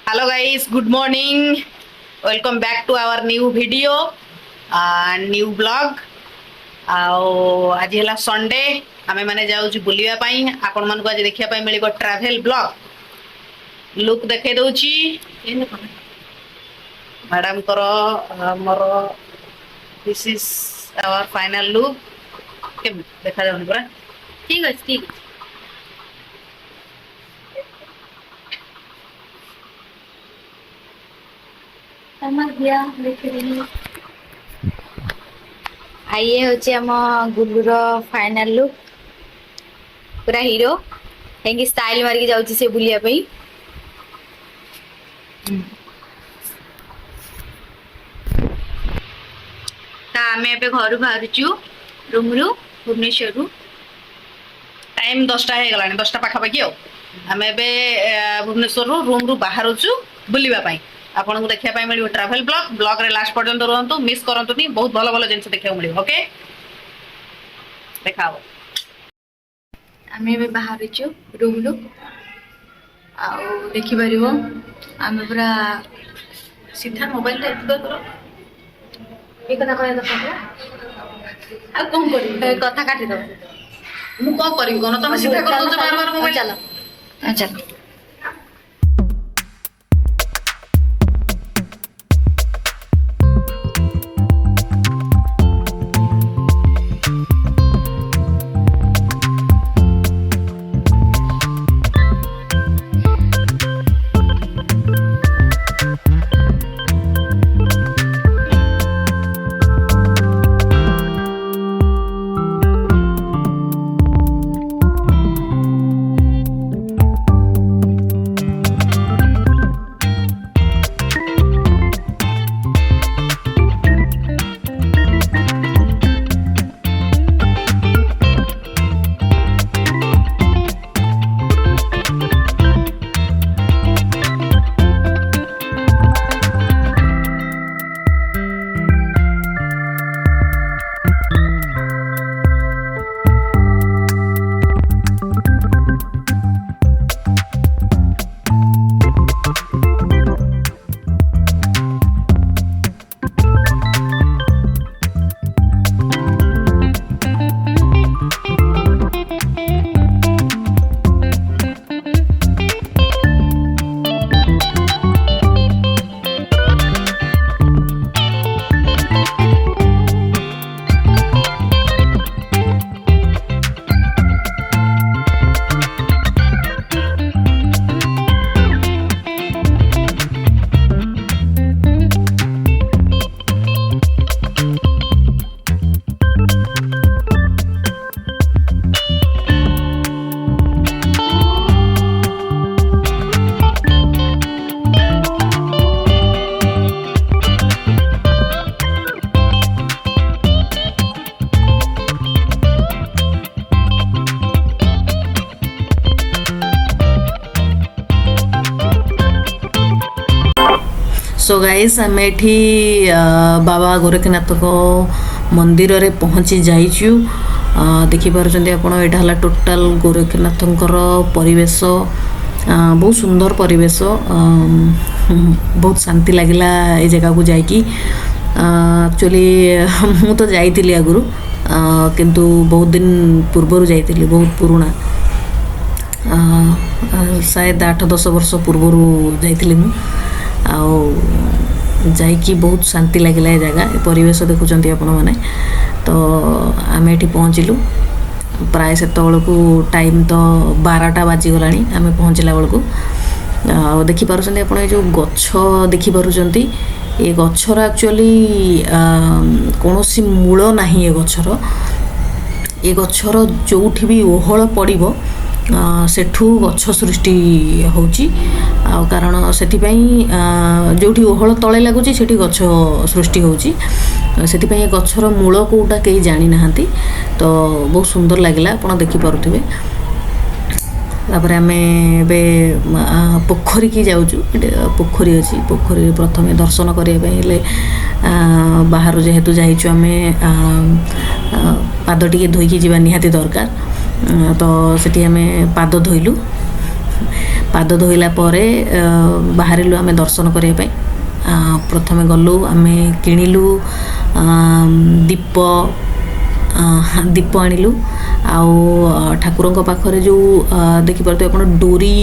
Hello guys, good morning. Welcome back to our new video and new vlog. आज है Sunday आमे माने जाउछु बुलिया पाई आपण मन को आज देखिया पाई मिलिबो ट्रैवल ब्लॉग लुक देखे दउची मैडम करो मोर this is our final look के देखा जाउनी पूरा ठीक है ठीक है आइए होचे हम गुल्लूर फाइनल लुक पूरा हीरो हेंगी स्टाइल मार के जाउची से बुलिया पई ता हमें पे घर बाहरचू रूम रु भुवनेश्वर रु टाइम 10टा हे गलानी 10टा पाखा पाखी आमे बे भुवनेश्वर रूम रु बाहरचू बुलिबा पाई आपन को देखिया पाई मिलिबो ट्रैवल ब्लॉग रे लास्ट पर्यंत रहंतु मिस करंतुनी बहुत भलो भलो जिंस देखिया मिलिबो ओके देखाओ आमे बे बाहरचू रूम रु आ देखि परिबो आमे पूरा सीधा मोबाइल रे एतबे करो ए कथा कहया दरकार आ कोन करी कथा काटी दो मु को करिम कोन तमे सीधा कर दो बार बार मोबाइल चलो चलो सो गाइस आम एठी बाबा गोरेखनाथ को मंदिर रे पहुँची जाइचु देखि पारुचंदी आपण एटा हला टोटल गोरेखनाथंकर परिवेश बहुत सुंदर परिवेश बहुत शांति लागिला ए जगह को जाइकी एक्चुअली मु तो जाइतिली आगुरु किंतु बहुत दिन पूर्व जाइतिली बहुत पुराना शायद 8-10 वर्ष पूर्व जाइतिली मु जाइकी बहुत शांति लगिला ए जगह परिवेश देखुचंती आपण माने तो आमे एठी पहुँचलु प्राय सेतबेलकू टाइम तो 12टा बाजी गलानी आमे पहुँचला बेलकू देखि पारुचंती आपण ए जो गच्छ देखि पारुचंती ए गच्छर एक्चुअली कोनोसी मूल नाही ए गच्छर जोठी भी ओहळ पड़िबो सेठू गच्छ सृष्टि होची कारण सेठिपाई जोठी ओहळ तळे लागुची सेठी गच्छ सृष्टि होची सेठिपाई गच्छर मूल कोटा केही जानि नाहंती तो बहुत सुंदर लागिला आपण देखि पारुथिबे तापर आमे बे पोखरी की जाउछु पोखरी अछि पोखरी प्रथमे दर्शन करिया पई ले बाहर जेहेतु जाइछु आमे पाद टिके धोई की जीवा निहाती दरकार तो सेठी आमे पाद धोइलु पाद धोइला परे बाहरिलु आमे दर्शन करिया पई। प्रथमे गलु आमे किनिलु दीप दीप आनिलु आउ ठाकुरଙ୍କ पाखरे जो देखि परते आपण डोरी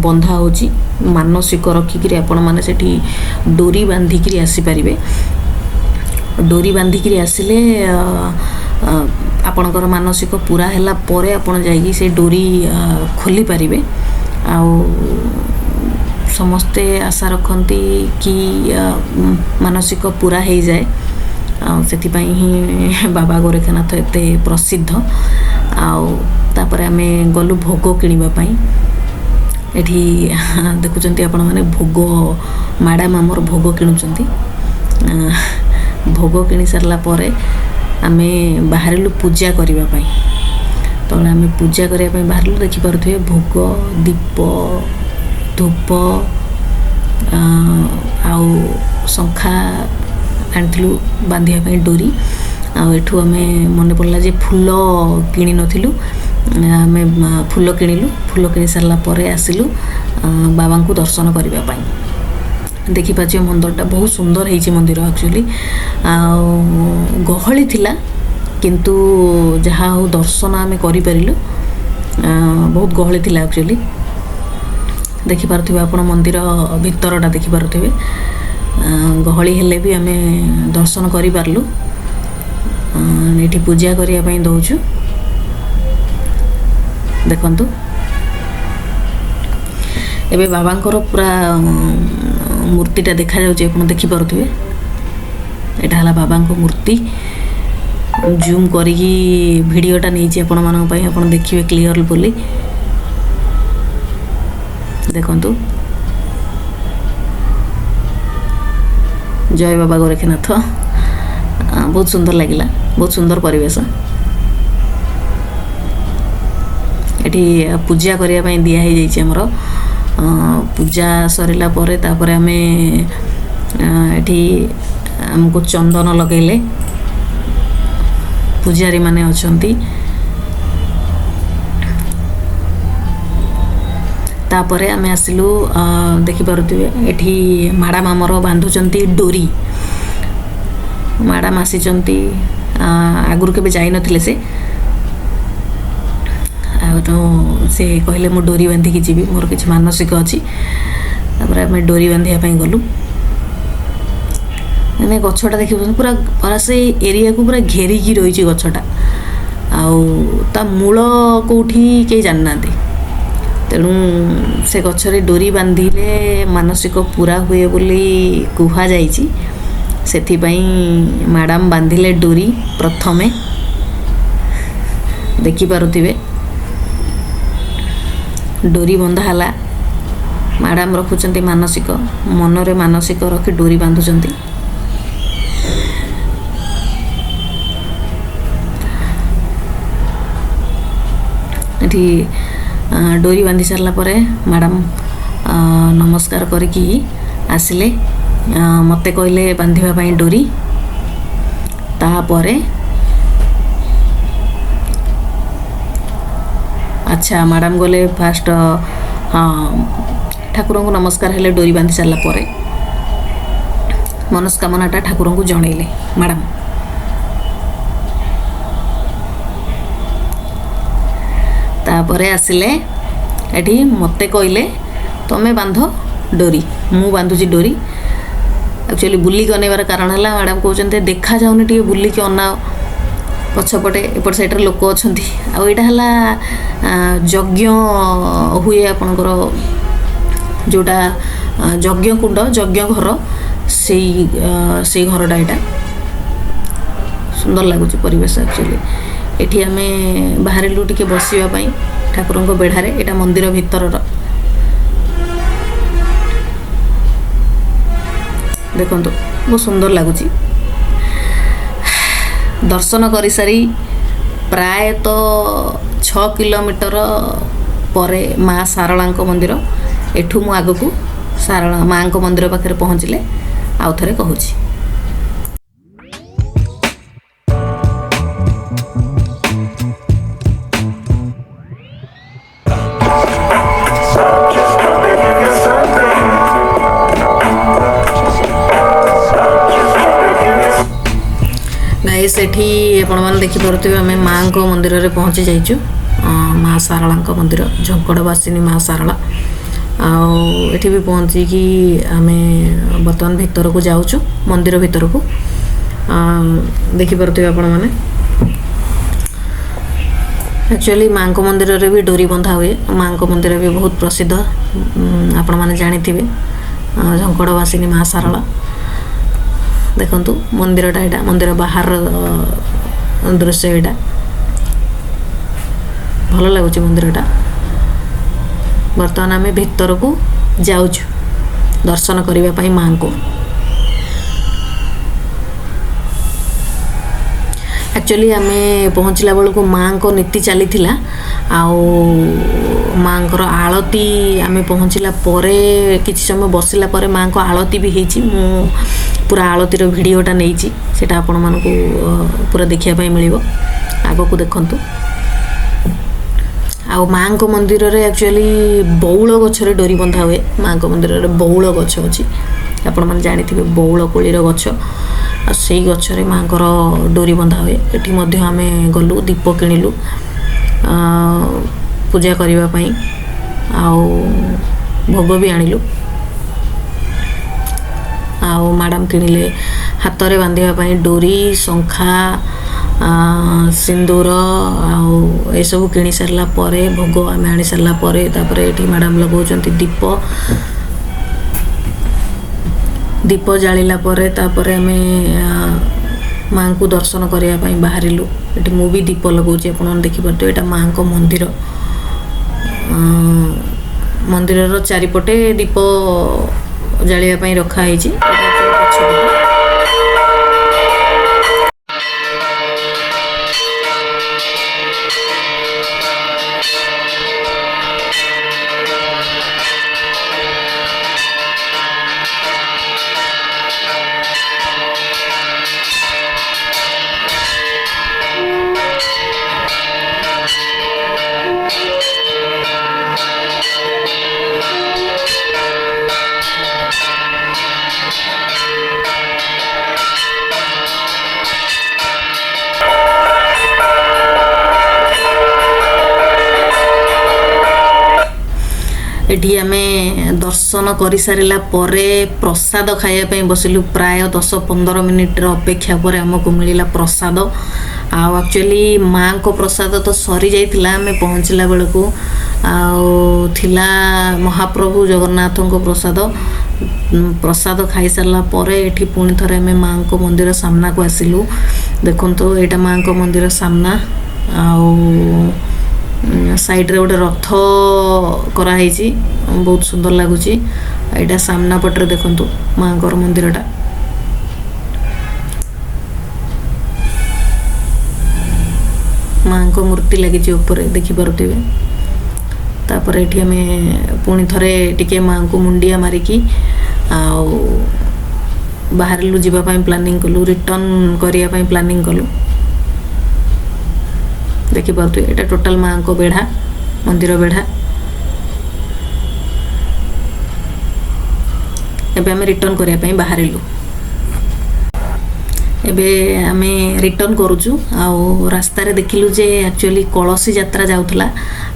बंधा होची मानसिक रखिकरी आपण माने सेठी डोरी बांधिकरी आसी परिबे। डोरी बांधिकरी आसिले आपणकर मानसिक पूरा हैला परे आपण जाईकी से डोरी खोली परिबे। आउ समस्ते आशा रखती कि मानसिक पूरा हो जाए से ही बाबा गोरेखनाथ एते प्रसिद्ध। आउे आमे गलु भोग किणवाई एठी देखुचंती आपण माने भोग मैडम आमर भोग किणुचंती। भोग किणी सारला परे आमे बाहरिलु पूजा करिवा पई। तो आमे पूजा करिया पई बाहरिलु देखि पारुथे भोग दीप धूप आउ शंखा आनिलु बांधिया डोरी आठू आमे मन पड़ला जे फूल किणी नथिलु आमे फूल किणिलु। फूल किणी सारला परे आसिलु बाबा को दर्शन करिवा पई। देखि पाछे मंदिरटा बहुत सुंदर हेछि मंदिर एक्चुअली गहली थिला किंतु जहा हो दर्शन आमे करि परिलु बहुत गहली थिला एक्चुअली। देखि पारुथिबे आपण मंदिर भितरटा देखि पारुथिबे गहली हेले भी आमे दर्शन करि पारलु। एठी पूजा करिया पई दउछु देखंतु। एबे बाबांकर पूरा मूर्तिटा देखा जाउचे आपण देखि पारुथिबे। एटा हला बाबांको मूर्ति जूम करी वीडियोटा नैछि आपण मानन पई आपण देखिबे क्लियर बोली देखंतु। जय बाबा गोरेखनाथ बहुत सुंदर लगिला बहुत सुंदर परिवेश। एठी पूजा करिया पई दिया हे जाइछि हमरो पूजा सरिला परे तापरे आमे एठी हमको चंदन लगेले पूजारी माने अछंती। तापरे आमे आसिलु देखि पारुथिबे एठी मैडम हमरो बांधुचंती डोरी। मैडम आसीचंती आगुरु केबे जाई नथिले से कहले मो डोरी बांधी की जीवी मोर किछ मानसिक अछि। तापरे आमे डोरी बांधिया पई गलु। माने गछटा देखि पूरा पूरा से एरिया को पूरा घेरी की रहिछि गछटा आउ ता मूल कोठी के जाननांती। तेणु से गछरे डोरी बांधिले मानसिक पूरा हुए बोली कुहा जाइछि। सेथिपाई मैडम बांधिले डोरी प्रथमे देखि पारुथिबे डोरी बंधा हला। मैडम रखुचंती मानसिक मनरे मानसिक रखी डोरी बांधुचंती। एठी डोरी बांधी सारला परे मैडम नमस्कार करके आसिले मते कहले बांधिबा पई डोरी। तापरे अच्छा मैडम गले फास्ट ठाकुर को नमस्कार हेले डोरी बांधी सारला परे मनस्कामनाटा ठाकुर को जणैले मैडम। तापरे आसिले एठी मते कहले तमे बांध डोरी मु बांधुची डोरी। एक्चुअली बुली के अनेबार कारण है मैडम कहते देखा जाऊनी टे बुली के अनाओ पछपटे एपट साइड लोक अच्छा है यज्ञ हुए आपणकर जोटा यज्ञ कुंड यज्ञ घर से घरटा यहाँ सुंदर लगुच परिवेश। एक्चुअली एठी आमे बाहरिलु टिके बसिबा पई ठाकुरंको बेढ़ारे एटा मंदिर भितरर देखंतु बहुत सुंदर लगुच। दर्शन करी सारी प्राय तो 6 किलोमीटर परे माँ सारला मंदिर एठू मु आगकू सारला माँ को मंदिर पाखे पहुँचले आउ थे कहूँ। ଆପଣମାନେ ଦେଖିପାରୁଥିବେ ଆମେ ମାଆଙ୍କ ମନ୍ଦିରରେ ପହଞ୍ଚି ଯାଇଛୁ। ମା ସାରଳାଙ୍କ ମନ୍ଦିର, ଝଙ୍କଡ଼ବାସିନୀ ମା ସାରଳା। ଆଉ ଏଠି ବି ପହଞ୍ଚିକି ଆମେ ବର୍ତ୍ତମାନ ଭିତରକୁ ଯାଉଛୁ, ମନ୍ଦିର ଭିତରକୁ। ଦେଖିପାରୁଥିବେ ଆପଣମାନେ एक्चुअली माँ को मंदिर रे भी डोरी बंधा हुए। माँ को मंदिर भी बहुत प्रसिद्ध, आपण मैंने जानी झंकड़वासिनी माँ सारला। देखु मंदिरटा यहाँ मंदिर बाहर दृश्य यहाँ भल लगुच मंदिरटा। बर्तमान आम भितर को जाऊँ दर्शन करने माँ को। एक्चुअली आम पहुँचला बेलू माँ को नीति चली माँर आलती आम पहुँचला कि समय बसला माँ को आलती भी होती। मु पूरा आलतीर वीडियोटा नहीं सेटा आपण मानक पूरा देखापी मिल आग को देखु। आ माँ को मंदिर रे एक्चुअली बौल गछरे डोरी बंधा हुए। माँ को मंदिर रे बौल गछ अच्छी, आपण मैंने जानी बौल कोलीर गछ से गचरे माँ को डोरी बंधा हुए। एटी मध्य आमे गलु दीप किणिलु पूजा करने भोग भी आणिलु। मैडम किणिले हाथ में बांधवाई डोरी, शंखा, सिंदूर ये सब किणी सारा भोग आम आनी सारापर ये मैडम लगाउछंती दीप जालिला तापर आम माँ को दर्शन करने बाहरिलु। ये मु भी दीप लगाऊँ, आप देखिपे यहाँ माँ को मंदिर। मंदिर चारिपटे दीप जालिया रखाई। एठी आमे दर्शन कर सारा प्रसाद खायापी बसिलु। प्राय 10-15 मिनिट अपेक्षा पर आमको मिला प्रसाद। एक्चुअली माँ को प्रसाद तो सरी जाइतिला आम पहुँचला बेलू थिला महाप्रभु जगन्नाथ को प्रसाद। प्रसाद खाई सारा पर एठी पुणी थरे आम माँ को मंदिर सामना को आसिलु। देखो तो यहाँ माँ को मंदिर सामना साइड रे गोटे रथ कराई, बहुत सुंदर लगुच। यहाँ सामना पटे देखु माँ को मंदिरटा। माँ को मूर्ति लगी ऊपर देखिपे। तापर ये आम पुणी थरे टिके माँ को मुंडिया मारिकी बाहर जावाई प्लानिंग कलु, रिटर्न करने प्लानिंग कलु। देखिपे ये टोटाल माँ को बेढ़ा, मंदिर बेढ़ा। एबे आमे रिटर्न करने बाहरिलु। एबे आमे रिटर्न करूचु। रास्ता रे देखिलु जे एक्चुअली कलसी यात्रा जाउथला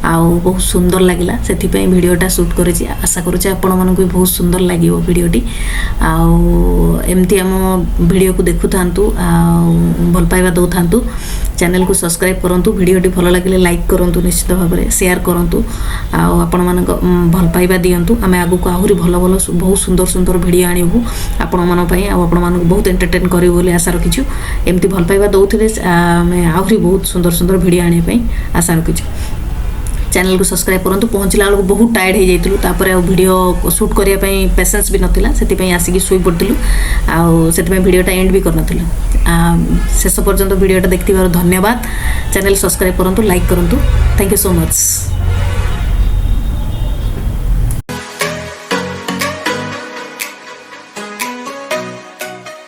बहुत सुंदर लगिला। सेथिपई वीडियोटा शूट करेछि। आशा करूछि आपण मानकु भी बहुत सुंदर लागिवो वीडियोटी। एमती आम वीडियो को देखु थांतु, भल पाइबा दौ थांतु। चैनल को सब्सक्राइब करंतु। वीडियोटी भल लागिले लाइक करंतु, निश्चित भाव में शेयर करंतु। आपण मानक भल पाइबा दियंतु। आमे आगु को आहुरी भल भल बहुत सुंदर सुंदर वीडियो आनिबु आपण मान पई। आपण मानक बहुत एंटरटेन करिवो बोली आशा रखिछु। एमती भल पाइबा दउथिले आमे आहुरी बहुत सुंदर सुंदर वीडियो आनिया पई आशा रखिछु। चैनल को सब्सक्राइब करंतु। पहुँचला बेलू बहुत टायर्ड हो जाइलु। तापर वीडियो शूट करने पेशेंस भी नथिला, सेति आसिक शुई पड़िलु। से वीडियोटा एंड भी करनथिलु। शेष पर्यंत वीडियोटा देखिथिबार धन्यवाद। चैनल सब्सक्राइब करंतु, लाइक करंतु। Thank you so much.